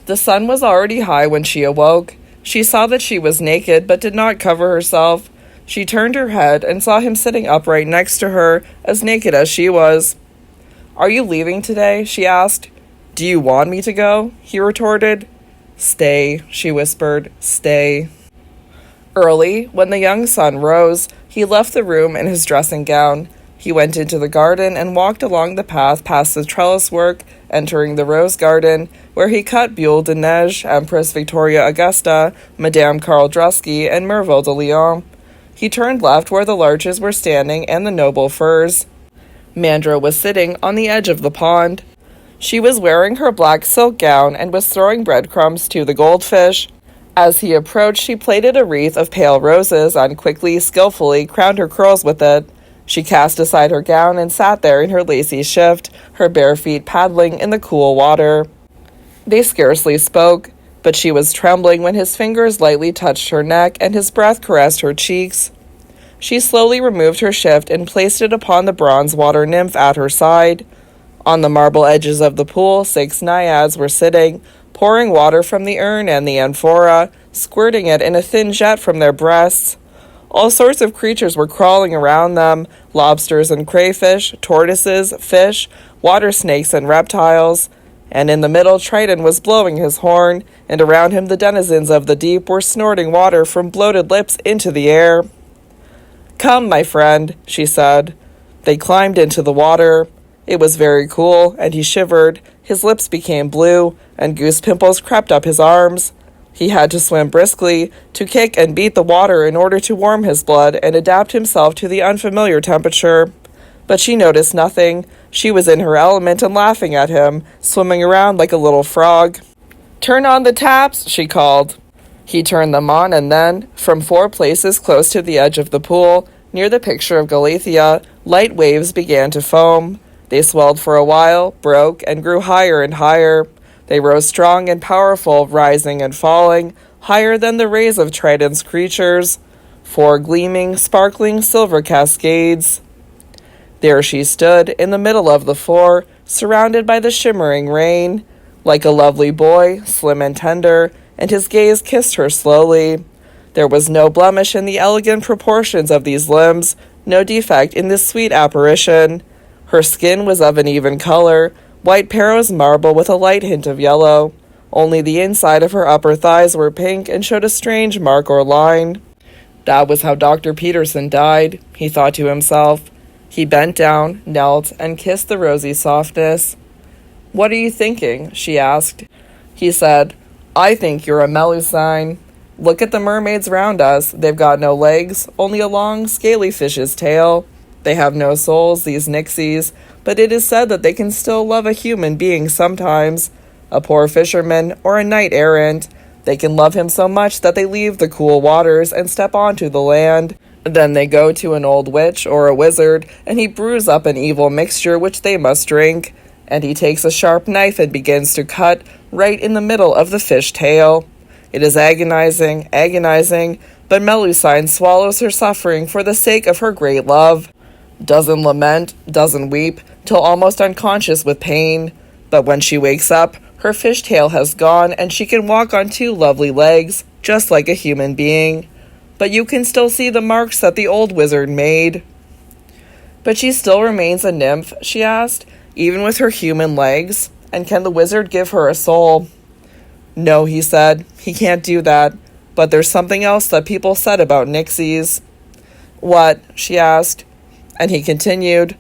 The sun was already high when she awoke. She saw that she was naked, but did not cover herself. She turned her head and saw him sitting upright next to her, as naked as she was. "Are you leaving today?" she asked. "Do you want me to go?" he retorted. "Stay," she whispered. "Stay." Early, when the young sun rose, he left the room in his dressing gown. He went into the garden and walked along the path past the trellis work, entering the rose garden, where he cut Bulle de Neige, Empress Victoria Augusta, Madame Karl Drusky, and Merville de Lyon. He turned left where the larches were standing and the noble firs. Mandra was sitting on the edge of the pond. She was wearing her black silk gown and was throwing breadcrumbs to the goldfish. As he approached, she plaited a wreath of pale roses and quickly, skillfully crowned her curls with it. She cast aside her gown and sat there in her lacy shift, her bare feet paddling in the cool water. They scarcely spoke, but she was trembling when his fingers lightly touched her neck and his breath caressed her cheeks. She slowly removed her shift and placed it upon the bronze water nymph at her side. On the marble edges of the pool, 6 naiads were sitting, pouring water from the urn and the amphora, squirting it in a thin jet from their breasts. All sorts of creatures were crawling around them, lobsters and crayfish, tortoises, fish, water snakes and reptiles. And in the middle, Triton was blowing his horn, and around him the denizens of the deep were snorting water from bloated lips into the air. "Come, my friend," she said. They climbed into the water. It was very cool, and he shivered. His lips became blue, and goose pimples crept up his arms. He had to swim briskly, to kick and beat the water in order to warm his blood and adapt himself to the unfamiliar temperature. But she noticed nothing. She was in her element and laughing at him, swimming around like a little frog. "Turn on the taps," she called. He turned them on, and then, from 4 places close to the edge of the pool, near the picture of Galathea, light waves began to foam. They swelled for a while, broke, and grew higher and higher. They rose strong and powerful, rising and falling, higher than the rays of Triton's creatures. 4 gleaming, sparkling silver cascades. There she stood, in the middle of the 4, surrounded by the shimmering rain, like a lovely boy, slim and tender, and his gaze kissed her slowly. There was no blemish in the elegant proportions of these limbs, no defect in this sweet apparition. Her skin was of an even color, white Paros marble with a light hint of yellow. Only the inside of her upper thighs were pink and showed a strange mark or line. That was how Dr. Peterson died, he thought to himself. He bent down, knelt, and kissed the rosy softness. "What are you thinking?" she asked. He said, "I think you're a Melusine. Look at the mermaids round us. They've got no legs, only a long, scaly fish's tail. They have no souls, these nixies, but it is said that they can still love a human being sometimes, a poor fisherman or a knight-errant. They can love him so much that they leave the cool waters and step onto the land. Then they go to an old witch or a wizard, and he brews up an evil mixture which they must drink, and he takes a sharp knife and begins to cut right in the middle of the fish tail. It is agonizing, agonizing, but Melusine swallows her suffering for the sake of her great love. Doesn't lament, doesn't weep, till almost unconscious with pain. But when she wakes up, her fish tail has gone, and she can walk on 2 lovely legs, just like a human being. But you can still see the marks that the old wizard made." "But she still remains a nymph?" she asked, "even with her human legs? And can the wizard give her a soul?" "No," he said, "he can't do that. But there's something else that people said about nixies." "What?" she asked. And he continued,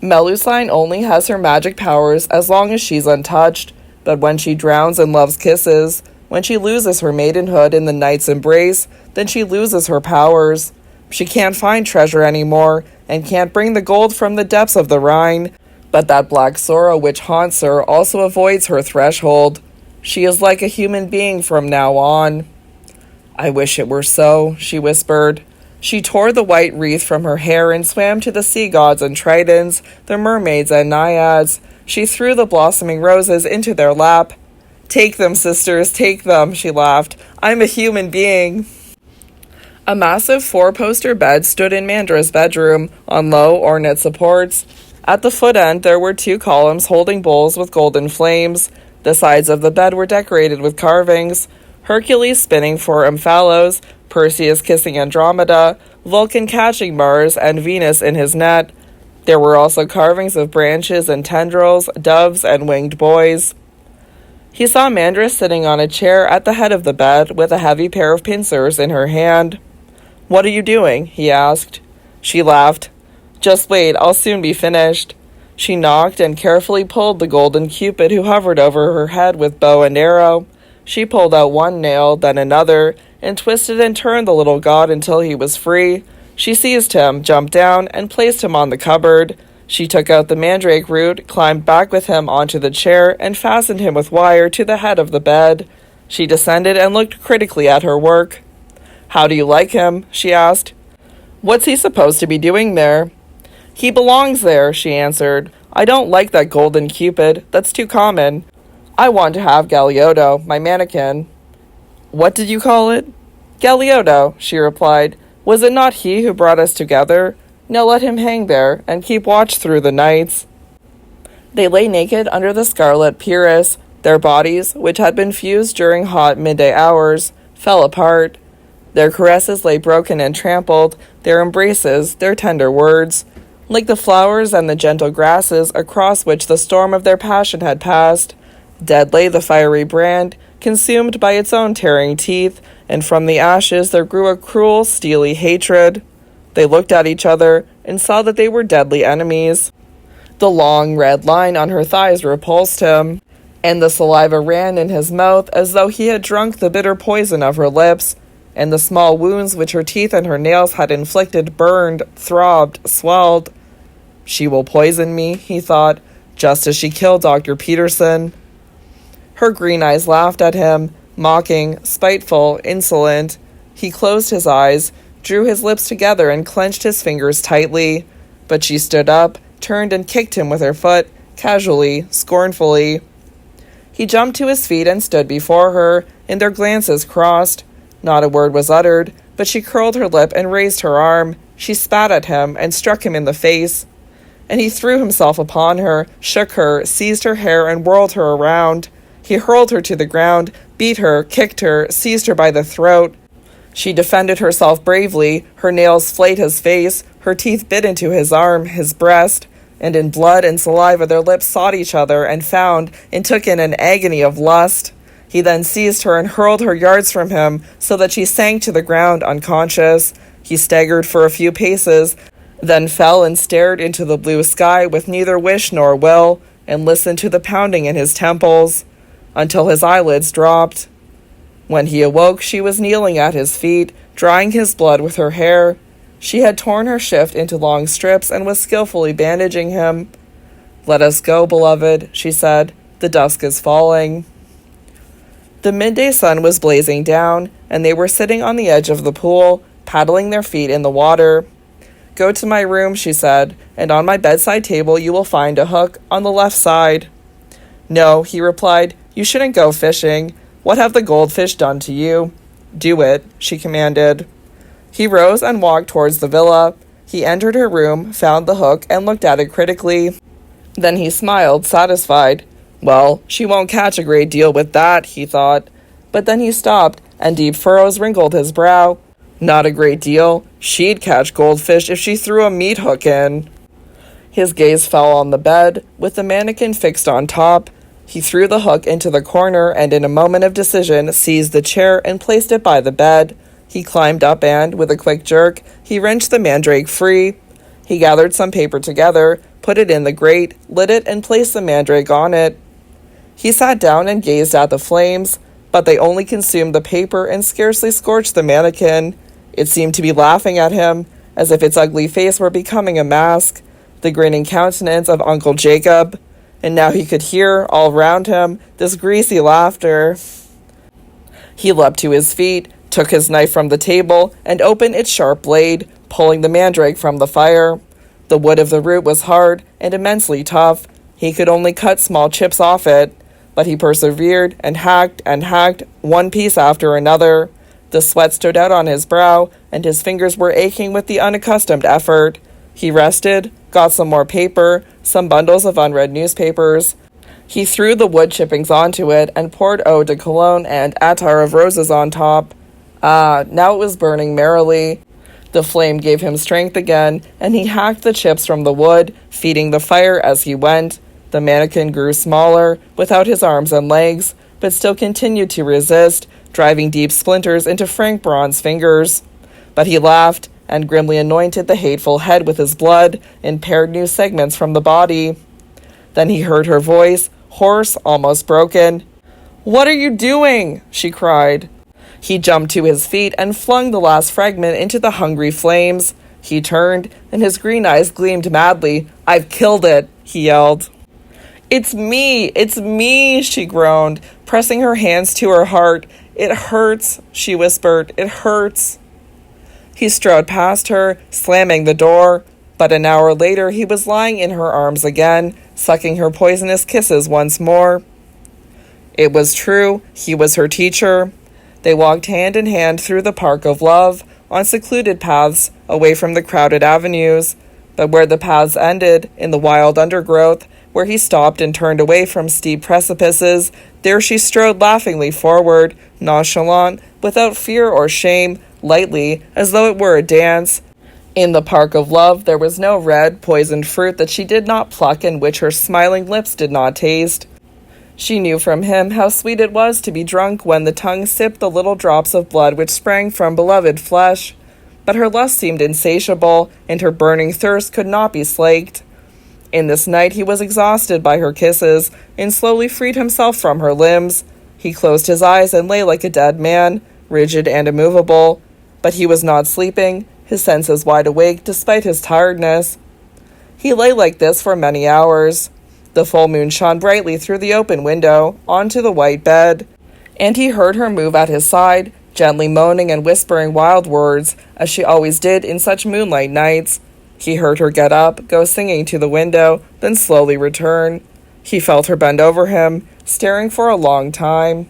"Melusine only has her magic powers as long as she's untouched, but when she drowns in love's kisses, when she loses her maidenhood in the knight's embrace, then she loses her powers. She can't find treasure anymore, and can't bring the gold from the depths of the Rhine, but that black sorrow which haunts her also avoids her threshold. She is like a human being from now on." "I wish it were so," she whispered. She tore the white wreath from her hair and swam to the sea gods and tritons, the mermaids and naiads. She threw the blossoming roses into their lap. "Take them, sisters, take them," she laughed. "I'm a human being." A massive 4-poster bed stood in Mandra's bedroom, on low, ornate supports. At the foot end there were 2 columns holding bowls with golden flames. The sides of the bed were decorated with carvings: Hercules spinning for Omphalos, Perseus kissing Andromeda, Vulcan catching Mars, and Venus in his net. There were also carvings of branches and tendrils, doves, and winged boys. He saw Mandris sitting on a chair at the head of the bed with a heavy pair of pincers in her hand. "What are you doing?" he asked. She laughed. "Just wait, I'll soon be finished." She knocked and carefully pulled the golden Cupid who hovered over her head with bow and arrow. She pulled out one nail, then another, and twisted and turned the little god until he was free. She seized him, jumped down, and placed him on the cupboard. She took out the mandrake root, climbed back with him onto the chair, and fastened him with wire to the head of the bed. She descended and looked critically at her work. "How do you like him?" she asked. "What's he supposed to be doing there?" "He belongs there," she answered. "I don't like that golden Cupid. That's too common. I want to have Galeotto, my mannequin." "What did you call it?" "Galeotto," she replied. "Was it not he who brought us together? Now let him hang there, and keep watch through the nights." They lay naked under the scarlet pyrrhus. Their bodies, which had been fused during hot midday hours, fell apart. Their caresses lay broken and trampled, their embraces, their tender words, like the flowers and the gentle grasses across which the storm of their passion had passed. Dead lay the fiery brand, consumed by its own tearing teeth, and from the ashes there grew a cruel, steely hatred. They looked at each other and saw that they were deadly enemies. The long red line on her thighs repulsed him, and the saliva ran in his mouth as though he had drunk the bitter poison of her lips, and the small wounds which her teeth and her nails had inflicted burned, throbbed, swelled. "She will poison me," he thought, "just as she killed Dr. Peterson." Her green eyes laughed at him, mocking, spiteful, insolent. He closed his eyes, drew his lips together, and clenched his fingers tightly. But she stood up, turned and kicked him with her foot, casually, scornfully. He jumped to his feet and stood before her, and their glances crossed. Not a word was uttered, but she curled her lip and raised her arm. She spat at him and struck him in the face. And he threw himself upon her, shook her, seized her hair, and whirled her around. He hurled her to the ground, beat her, kicked her, seized her by the throat. She defended herself bravely, her nails flayed his face, her teeth bit into his arm, his breast, and in blood and saliva their lips sought each other and found and took in an agony of lust. He then seized her and hurled her yards from him, so that she sank to the ground unconscious. He staggered for a few paces, then fell and stared into the blue sky with neither wish nor will, and listened to the pounding in his temples, until his eyelids dropped. When he awoke, she was kneeling at his feet, drying his blood with her hair. She had torn her shift into long strips and was skillfully bandaging him. "Let us go, beloved," she said. "The dusk is falling." The midday sun was blazing down, and they were sitting on the edge of the pool, paddling their feet in the water. "Go to my room," she said, "and on my bedside table you will find a hook on the left side." "No," he replied, "you shouldn't go fishing. What have the goldfish done to you?" "Do it," she commanded. He rose and walked towards the villa. He entered her room, found the hook, and looked at it critically. Then he smiled, satisfied. Well, she won't catch a great deal with that, he thought. But then he stopped, and deep furrows wrinkled his brow. Not a great deal. She'd catch goldfish if she threw a meat hook in. His gaze fell on the bed, with the mannequin fixed on top. He threw the hook into the corner and in a moment of decision seized the chair and placed it by the bed. He climbed up and, with a quick jerk, he wrenched the mandrake free. He gathered some paper together, put it in the grate, lit it, and placed the mandrake on it. He sat down and gazed at the flames, but they only consumed the paper and scarcely scorched the mannequin. It seemed to be laughing at him, as if its ugly face were becoming a mask, the grinning countenance of Uncle Jacob. And now he could hear, all round him, this greasy laughter. He leapt to his feet, took his knife from the table, and opened its sharp blade, pulling the mandrake from the fire. The wood of the root was hard and immensely tough. He could only cut small chips off it, but he persevered and hacked, one piece after another. The sweat stood out on his brow, and his fingers were aching with the unaccustomed effort. He rested, got some more paper, some bundles of unread newspapers. He threw the wood chippings onto it and poured eau de cologne and attar of roses on top. Now it was burning merrily. The flame gave him strength again, and he hacked the chips from the wood, feeding the fire as he went. The mannequin grew smaller, without his arms and legs, but still continued to resist, driving deep splinters into Frank Braun's fingers. But he laughed, and grimly anointed the hateful head with his blood, and pared new segments from the body. Then he heard her voice, hoarse, almost broken. "What are you doing?" she cried. He jumped to his feet and flung the last fragment into the hungry flames. He turned, and his green eyes gleamed madly. "I've killed it," he yelled. It's me," she groaned, pressing her hands to her heart. "It hurts," she whispered. "It hurts." He strode past her, slamming the door, but an hour later he was lying in her arms again, sucking her poisonous kisses once more. It was true, he was her teacher. They walked hand in hand through the park of love, on secluded paths, away from the crowded avenues. But where the paths ended, in the wild undergrowth, where he stopped and turned away from steep precipices, there she strode laughingly forward, nonchalant, without fear or shame, lightly, as though it were a dance. In the park of love there was no red, poisoned fruit that she did not pluck and which her smiling lips did not taste. She knew from him how sweet it was to be drunk when the tongue sipped the little drops of blood which sprang from beloved flesh. But her lust seemed insatiable, and her burning thirst could not be slaked. In this night he was exhausted by her kisses, and slowly freed himself from her limbs. He closed his eyes and lay like a dead man, rigid and immovable. But he was not sleeping, his senses wide awake despite his tiredness. He lay like this for many hours. The full moon shone brightly through the open window, onto the white bed, and he heard her move at his side, gently moaning and whispering wild words, as she always did in such moonlight nights. He heard her get up, go singing to the window, then slowly return. He felt her bend over him, staring for a long time.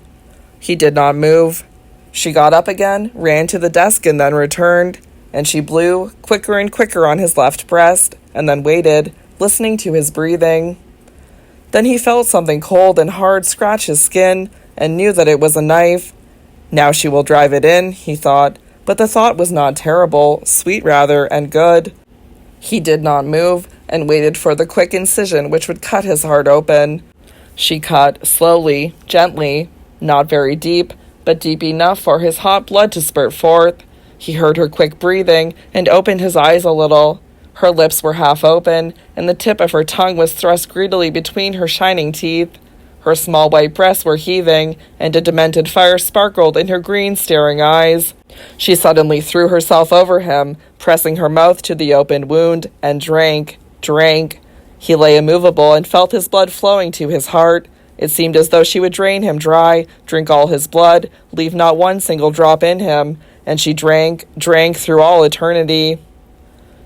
He did not move. She got up again, ran to the desk, and then returned, and she blew, quicker and quicker on his left breast, and then waited, listening to his breathing. Then he felt something cold and hard scratch his skin, and knew that it was a knife. Now she will drive it in, he thought, but the thought was not terrible, sweet rather, and good. He did not move, and waited for the quick incision which would cut his heart open. She cut, slowly, gently, not very deep, but deep enough for his hot blood to spurt forth. He heard her quick breathing, and opened his eyes a little. Her lips were half open, and the tip of her tongue was thrust greedily between her shining teeth. Her small white breasts were heaving, and a demented fire sparkled in her green, staring eyes. She suddenly threw herself over him, pressing her mouth to the open wound, and drank. He lay immovable and felt his blood flowing to his heart. It seemed as though she would drain him dry, drink all his blood, leave not one single drop in him, and she drank through all eternity.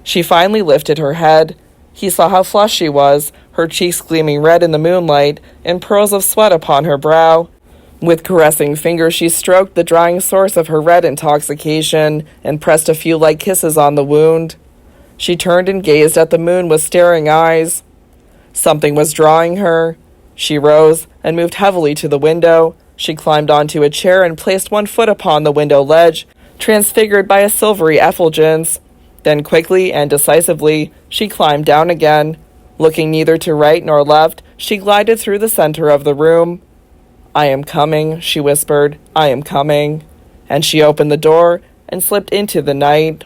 She finally lifted her head. He saw how flushed she was, her cheeks gleaming red in the moonlight, and pearls of sweat upon her brow. With caressing fingers she stroked the drying source of her red intoxication, and pressed a few light kisses on the wound. She turned and gazed at the moon with staring eyes. Something was drawing her. She rose, and moved heavily to the window. She climbed onto a chair and placed one foot upon the window ledge, transfigured by a silvery effulgence. Then quickly and decisively she climbed down again. Looking neither to right nor left, she glided through the center of the room. "I am coming," she whispered. "I am coming." And she opened the door and slipped into the night.